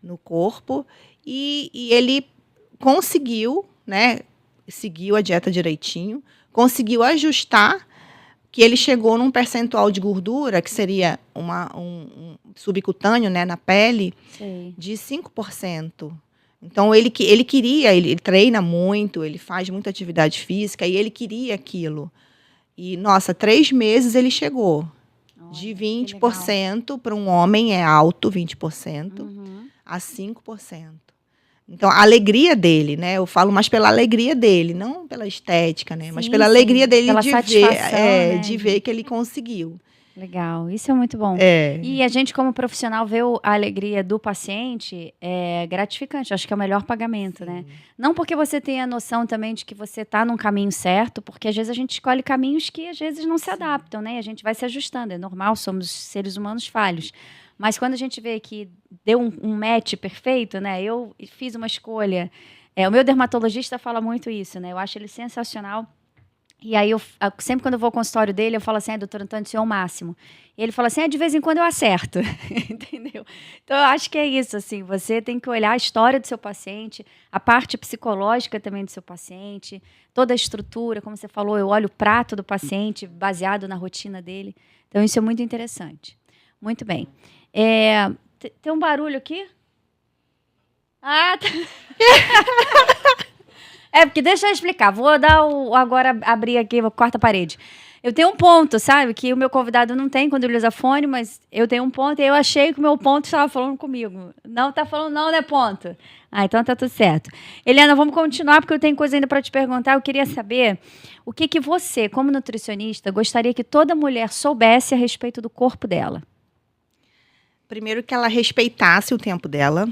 No corpo. E ele conseguiu, né? Seguiu a dieta direitinho, conseguiu ajustar, que ele chegou num percentual de gordura, que seria um subcutâneo, né, na pele, de 5%. Então, ele queria, ele treina muito, ele faz muita atividade física, e ele queria aquilo. E, nossa, 3 meses ele chegou. De 20%, para um homem é alto, 20%, a 5%. Então, a alegria dele, né? Eu falo mais pela alegria dele, não pela estética, né? Mas pela alegria dele pela satisfação, né? de ver que ele conseguiu. Legal, isso é muito bom. E a gente, como profissional, ver a alegria do paciente é gratificante. Acho que é o melhor pagamento, né? Não porque você tenha a noção também de que você está num caminho certo, porque às vezes a gente escolhe caminhos que às vezes não se adaptam, né? E a gente vai se ajustando, é normal, somos seres humanos falhos. Mas quando a gente vê que deu um match perfeito, né? Eu fiz uma escolha. O meu dermatologista fala muito isso, né? Eu acho ele sensacional. E aí, sempre quando eu vou ao consultório dele, eu falo assim, doutor Antônio, o senhor é o máximo. E ele fala assim, de vez em quando eu acerto. Entendeu? Então, eu acho que é isso, assim, você tem que olhar a história do seu paciente, a parte psicológica também do seu paciente, toda a estrutura, como você falou, eu olho o prato do paciente baseado na rotina dele. Então, isso é muito interessante. Muito bem. Tem um barulho aqui? Ah, tá. Porque deixa eu explicar. Vou dar agora abrir aqui a quarta parede. Eu tenho um ponto, sabe? Que o meu convidado não tem quando ele usa fone, mas eu tenho um ponto e eu achei que o meu ponto estava falando comigo. Não tá falando não, né, ponto? Então tá tudo certo. Helena, vamos continuar porque eu tenho coisa ainda para te perguntar. Eu queria saber o que você, como nutricionista, gostaria que toda mulher soubesse a respeito do corpo dela. Primeiro que ela respeitasse o tempo dela.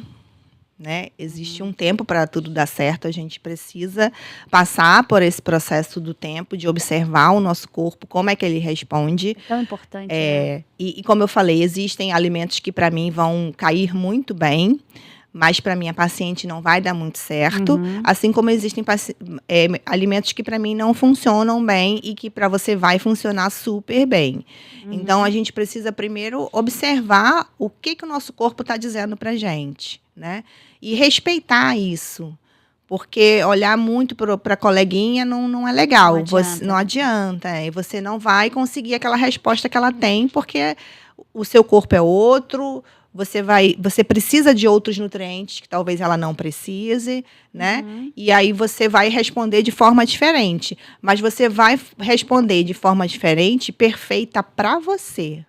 Né? Existe um tempo para tudo dar certo, a gente precisa passar por esse processo do tempo, de observar o nosso corpo, como é que ele responde. É tão importante. Né? E como eu falei, existem alimentos que para mim vão cair muito bem, mas para minha paciente não vai dar muito certo. Assim como existem alimentos que para mim não funcionam bem e que para você vai funcionar super bem. Então, a gente precisa primeiro observar o que o nosso corpo está dizendo para a gente, né? E respeitar isso. Porque olhar muito para a coleguinha não é legal. Não adianta. E você não vai conseguir aquela resposta que ela tem, porque o seu corpo é outro. Você precisa de outros nutrientes que talvez ela não precise, né? E aí você vai responder de forma diferente. Mas você vai responder de forma diferente, perfeita para você.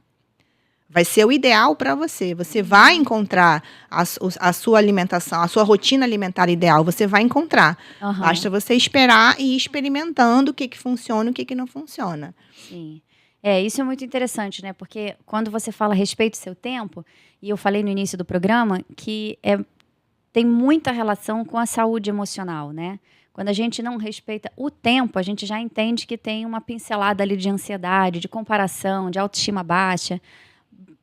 Vai ser o ideal para você. Você vai encontrar a sua alimentação, a sua rotina alimentar ideal. Você vai encontrar. Basta você esperar e ir experimentando o que funciona e o que não funciona. Sim. Isso é muito interessante, né? Porque quando você fala a respeito do seu tempo, e eu falei no início do programa, que tem muita relação com a saúde emocional, né? Quando a gente não respeita o tempo, a gente já entende que tem uma pincelada ali de ansiedade, de comparação, de autoestima baixa.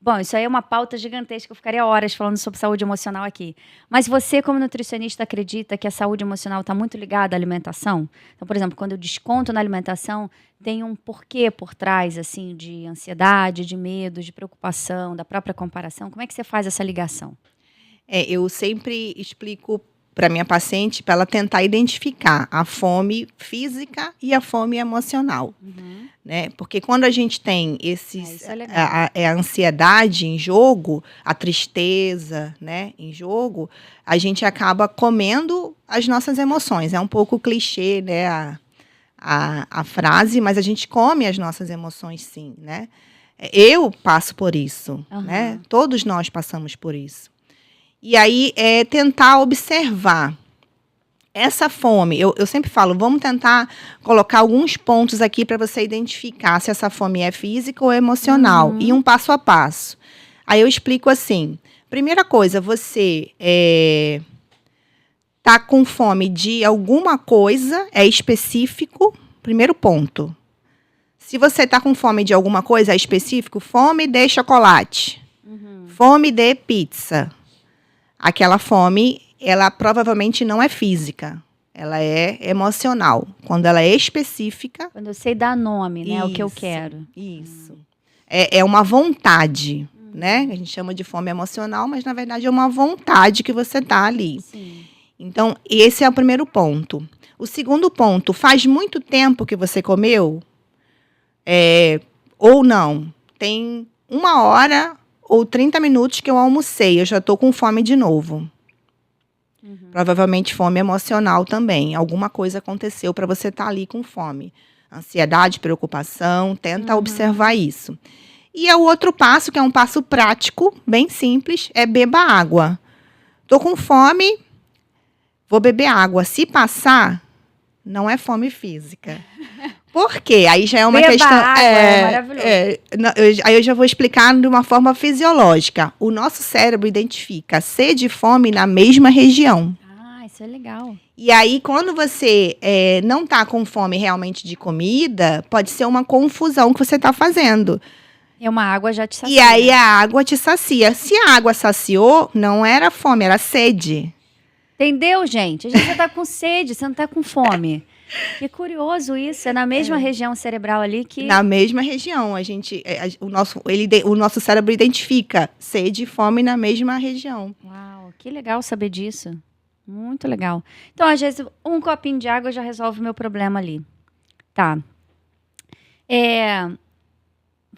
Bom, isso aí é uma pauta gigantesca, eu ficaria horas falando sobre saúde emocional aqui. Mas você, como nutricionista, acredita que a saúde emocional está muito ligada à alimentação? Então, por exemplo, quando eu desconto na alimentação, tem um porquê por trás, assim, de ansiedade, de medo, de preocupação, da própria comparação. Como é que você faz essa ligação? Eu sempre explico para minha paciente, para ela tentar identificar a fome física e a fome emocional. Né? Porque quando a gente tem a ansiedade em jogo, a tristeza, né, em jogo, a gente acaba comendo as nossas emoções. É um pouco clichê, né, a frase, mas a gente come as nossas emoções, sim. Né? Eu passo por isso. Né? Todos nós passamos por isso. E aí, tentar observar essa fome. Eu sempre falo, vamos tentar colocar alguns pontos aqui para você identificar se essa fome é física ou emocional. E um passo a passo. Aí eu explico assim. Primeira coisa, você tá com fome de alguma coisa, é específico. Primeiro ponto. Se você tá com fome de alguma coisa, é específico, fome de chocolate. Fome de pizza. Aquela fome, ela provavelmente não é física, ela é emocional. Quando ela é específica... Quando eu sei dar nome, né? O que eu quero. Isso. É uma vontade, né? A gente chama de fome emocional, mas na verdade é uma vontade que você tá ali. Sim. Então, esse é o primeiro ponto. O segundo ponto, faz muito tempo que você comeu? Ou não? Tem 1 hora... ou 30 minutos que eu almocei, eu já estou com fome de novo. Provavelmente fome emocional também. Alguma coisa aconteceu para você estar ali com fome. Ansiedade, preocupação, tenta observar isso. E o outro passo, que é um passo prático, bem simples, é beba água. Estou com fome, vou beber água. Se passar, não é fome física. Por quê? Aí já é uma questão... Água, é maravilhoso. Aí eu já vou explicar de uma forma fisiológica. O nosso cérebro identifica sede e fome na mesma região. Isso é legal. E aí, quando você não está com fome realmente de comida, pode ser uma confusão que você está fazendo. E uma água já te sacia. E aí a água te sacia. Se a água saciou, não era fome, era sede. Entendeu, gente? A gente já está com sede, você não está com fome. Que curioso isso. É na mesma região cerebral ali que... Na mesma região, o nosso cérebro identifica sede e fome na mesma região. Uau, que legal saber disso. Muito legal. Então, às vezes, um copinho de água já resolve o meu problema ali. Tá.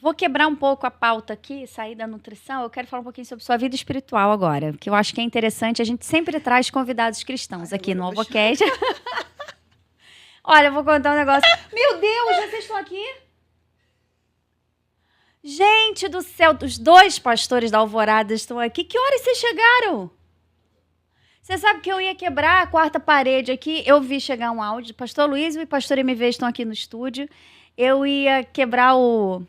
Vou quebrar um pouco a pauta aqui, sair da nutrição. Eu quero falar um pouquinho sobre sua vida espiritual agora, que eu acho que é interessante. A gente sempre traz convidados cristãos aqui no Alvocast. Olha, eu vou contar um negócio. Meu Deus, vocês estão aqui? Gente do céu, os 2 pastores da Alvorada estão aqui. Que horas vocês chegaram? Você sabe que eu ia quebrar a 4ª parede aqui. Eu vi chegar um áudio. Pastor Luiz e pastor MV estão aqui no estúdio. Eu ia quebrar o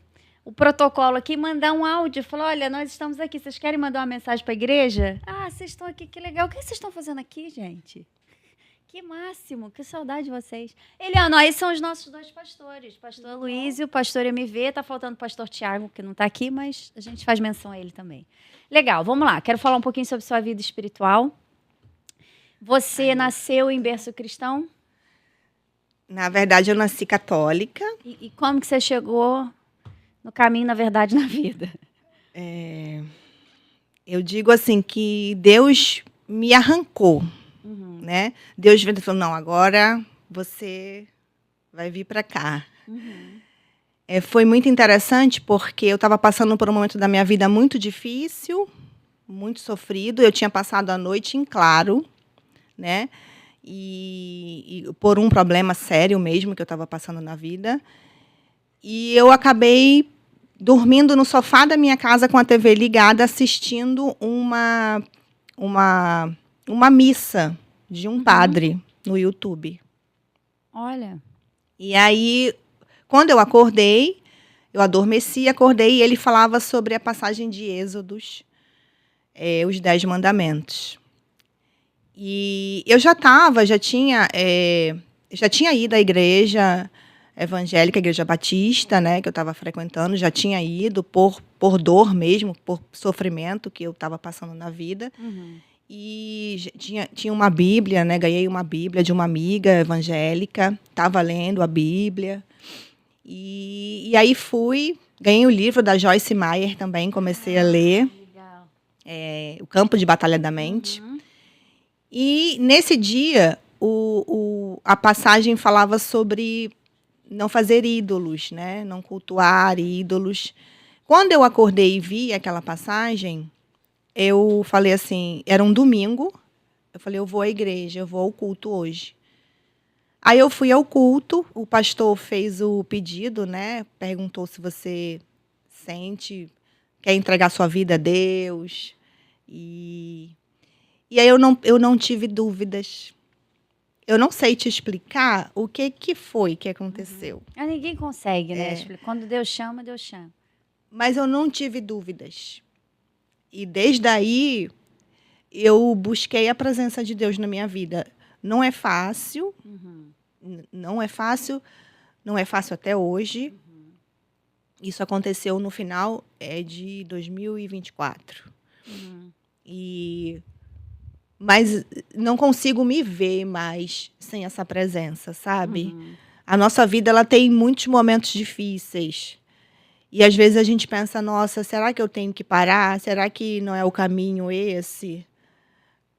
protocolo aqui e mandar um áudio. Falar, olha, nós estamos aqui. Vocês querem mandar uma mensagem para a igreja? Ah, vocês estão aqui, que legal. O que vocês estão fazendo aqui, gente? Que máximo, que saudade de vocês. Eliana, esses são os nossos 2 pastores. Pastor Luiz e o pastor MV. Tá faltando o pastor Tiago, que não está aqui, mas a gente faz menção a ele também. Legal, vamos lá. Quero falar um pouquinho sobre sua vida espiritual. Você nasceu em berço cristão? Na verdade, eu nasci católica. E como que você chegou no caminho, na verdade, na vida? Eu digo assim que Deus me arrancou, né? Deus veio e falou, não, agora você vai vir para cá. Foi muito interessante porque eu estava passando por um momento da minha vida muito difícil, muito sofrido. Eu tinha passado a noite em claro, né? E por um problema sério mesmo que eu estava passando na vida. E eu acabei dormindo no sofá da minha casa com a TV ligada, assistindo uma missa de um padre no YouTube. Olha. E aí, quando eu acordei, eu adormeci, acordei, e ele falava sobre a passagem de Êxodos, os 10 mandamentos. E eu já tinha ido à igreja evangélica, a igreja batista, né, que eu estava frequentando, já tinha ido por dor mesmo, por sofrimento que eu estava passando na vida. E tinha uma Bíblia, né, ganhei uma Bíblia de uma amiga evangélica, estava lendo a Bíblia. E aí ganhei o livro da Joyce Meyer também, comecei a ler. Legal. O Campo de Batalha da Mente. E nesse dia, a passagem falava sobre não fazer ídolos, né? Não cultuar ídolos. Quando eu acordei e vi aquela passagem, eu falei assim, era um domingo, eu falei, eu vou à igreja, eu vou ao culto hoje. Aí eu fui ao culto, o pastor fez o pedido, né? Perguntou se você quer entregar sua vida a Deus. E aí eu não tive dúvidas. Eu não sei te explicar o que foi que aconteceu. Ninguém consegue, né? Quando Deus chama, Deus chama. Mas eu não tive dúvidas. E desde aí, eu busquei a presença de Deus na minha vida. Não é fácil. Não é fácil. Não é fácil até hoje. Isso aconteceu no final de 2024. Mas não consigo me ver mais sem essa presença, sabe? A nossa vida ela tem muitos momentos difíceis. E às vezes a gente pensa, nossa, será que eu tenho que parar? Será que não é o caminho esse?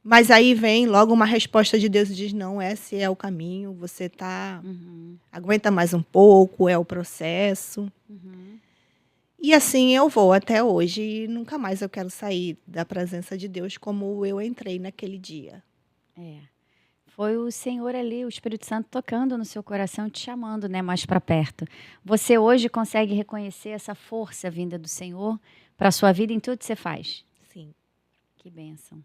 Mas aí vem logo uma resposta de Deus e diz, não, esse é o caminho, você aguenta mais um pouco, é o processo. E assim eu vou até hoje e nunca mais eu quero sair da presença de Deus como eu entrei naquele dia. Foi o Senhor ali, o Espírito Santo tocando no seu coração, te chamando, né, mais para perto. Você hoje consegue reconhecer essa força vinda do Senhor para a sua vida em tudo que você faz? Sim. Que bênção.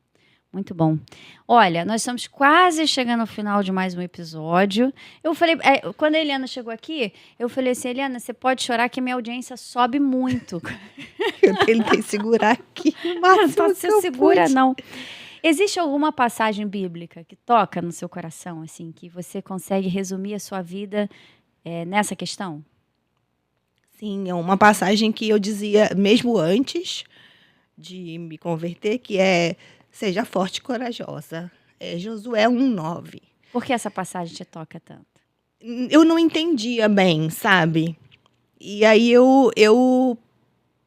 Muito bom. Olha, nós estamos quase chegando ao final de mais um episódio. Eu falei, quando a Eliana chegou aqui, eu falei assim, Eliana, você pode chorar que a minha audiência sobe muito. Eu tentei segurar aqui o máximo não se segura, não. Existe alguma passagem bíblica que toca no seu coração, assim, que você consegue resumir a sua vida nessa questão? Sim, é uma passagem que eu dizia mesmo antes de me converter, que seja forte e corajosa. Josué 1:9. Por que essa passagem te toca tanto? eu não entendia bem, sabe? E aí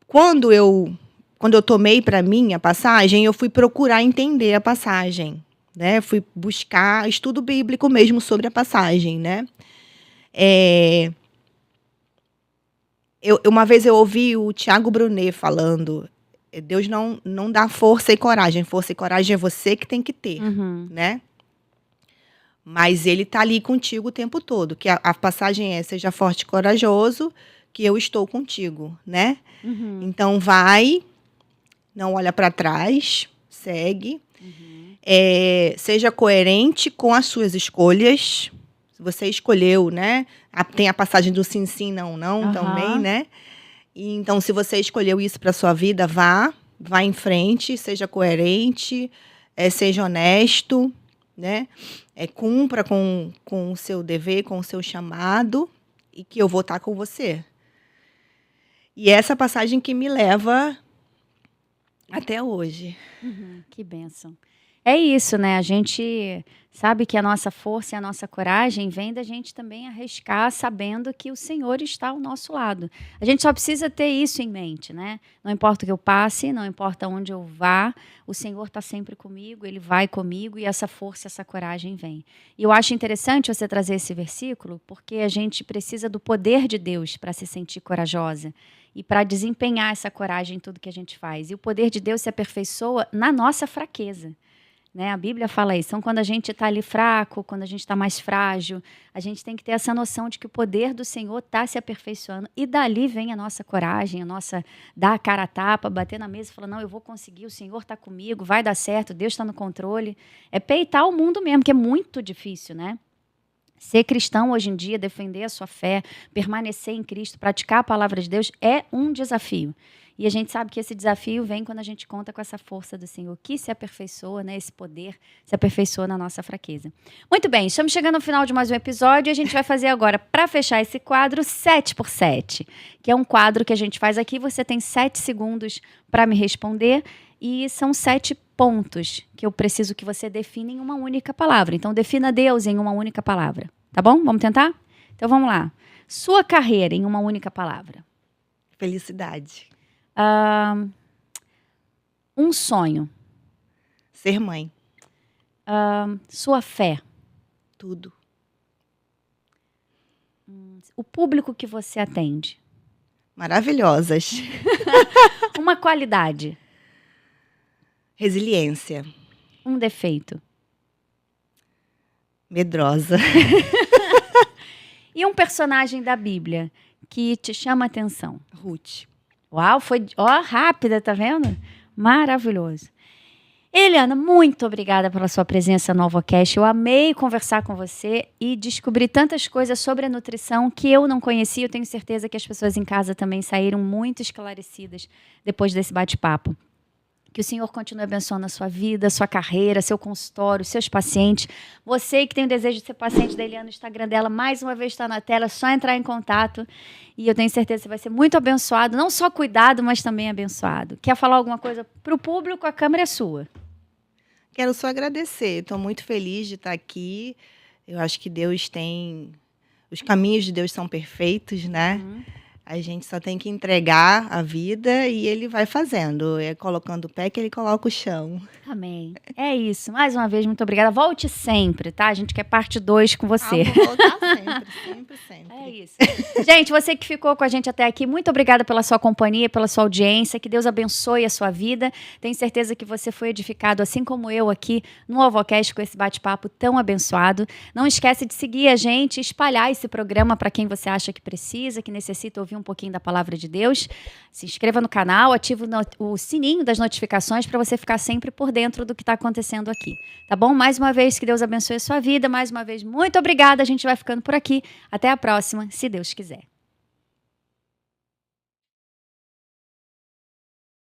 quando eu tomei para mim a passagem, eu fui procurar entender a passagem, né? Fui buscar estudo bíblico mesmo sobre a passagem, né? Uma vez eu ouvi o Tiago Brunet falando, Deus não dá força e coragem é você que tem que ter, né? Mas ele tá ali contigo o tempo todo, que a passagem é, seja forte e corajoso, que eu estou contigo, né? Então vai, não olha para trás, segue, seja coerente com as suas escolhas. Se você escolheu, né? Tem a passagem do sim, sim, não, não também, né? E, então, se você escolheu isso para sua vida, vá em frente, seja coerente, seja honesto, né? Cumpra com o seu dever, com o seu chamado, e que eu vou estar com você. E essa passagem que me leva até hoje. Que bênção. É isso, né? A gente sabe que a nossa força e a nossa coragem vem da gente também arriscar sabendo que o Senhor está ao nosso lado. A gente só precisa ter isso em mente, né? Não importa o que eu passe, não importa onde eu vá, o Senhor está sempre comigo, Ele vai comigo e essa força, essa coragem vem. E eu acho interessante você trazer esse versículo porque a gente precisa do poder de Deus para se sentir corajosa e para desempenhar essa coragem em tudo que a gente faz. E o poder de Deus se aperfeiçoa na nossa fraqueza. Né? A Bíblia fala isso. Então, quando a gente está ali fraco, quando a gente está mais frágil, a gente tem que ter essa noção de que o poder do Senhor está se aperfeiçoando. E dali vem a nossa coragem, a nossa dar a cara a tapa, bater na mesa e falar, não, eu vou conseguir, o Senhor está comigo, vai dar certo, Deus está no controle. É peitar o mundo mesmo, que é muito difícil, né? Ser cristão hoje em dia, defender a sua fé, permanecer em Cristo, praticar a palavra de Deus é um desafio. E a gente sabe que esse desafio vem quando a gente conta com essa força do Senhor, que se aperfeiçoa, né? Esse poder se aperfeiçoa na nossa fraqueza. Muito bem, estamos chegando ao final de mais um episódio e a gente vai fazer agora, para fechar esse quadro, 7x7, que é um quadro que a gente faz aqui. Você tem 7 segundos para me responder e são 7 pontos que eu preciso que você defina em uma única palavra. Então, defina Deus em uma única palavra. Tá bom? Vamos tentar? Então, vamos lá. Sua carreira em uma única palavra. Felicidade. Um sonho. Ser mãe. Sua fé. Tudo. O público que você atende. Maravilhosas. Uma qualidade. Resiliência. Um defeito. Medrosa. E um personagem da Bíblia que te chama a atenção. Ruth. Uau, foi rápida, tá vendo? Maravilhoso. Eliana, muito obrigada pela sua presença no AlvoCast. Eu amei conversar com você e descobrir tantas coisas sobre a nutrição que eu não conhecia. Eu tenho certeza que as pessoas em casa também saíram muito esclarecidas depois desse bate-papo. Que o Senhor continue abençoando a sua vida, a sua carreira, seu consultório, seus pacientes. Você que tem o desejo de ser paciente da Eliana, o Instagram dela, mais uma vez está na tela, é só entrar em contato. E eu tenho certeza que você vai ser muito abençoado, não só cuidado, mas também abençoado. Quer falar alguma coisa para o público? A câmera é sua. Quero só agradecer. Estou muito feliz de estar aqui. Eu acho que Deus tem... Os caminhos de Deus são perfeitos, né? A gente só tem que entregar a vida e Ele vai fazendo. É colocando o pé que Ele coloca o chão. Amém. É isso. Mais uma vez, muito obrigada. Volte sempre, tá? A gente quer parte 2 com você. Vou voltar sempre. É isso. Gente, você que ficou com a gente até aqui, muito obrigada pela sua companhia, pela sua audiência. Que Deus abençoe a sua vida. Tenho certeza que você foi edificado, assim como eu aqui no AlvoCast, com esse bate-papo tão abençoado. Não esquece de seguir a gente, espalhar esse programa para quem você acha que precisa, que necessita ouvir um pouquinho da palavra de Deus. Se inscreva no canal, ative o sininho das notificações para você ficar sempre por dentro do que está acontecendo aqui. Tá bom? Mais uma vez, que Deus abençoe a sua vida. Mais uma vez, muito obrigada. A gente vai ficando por aqui. Até a próxima, se Deus quiser.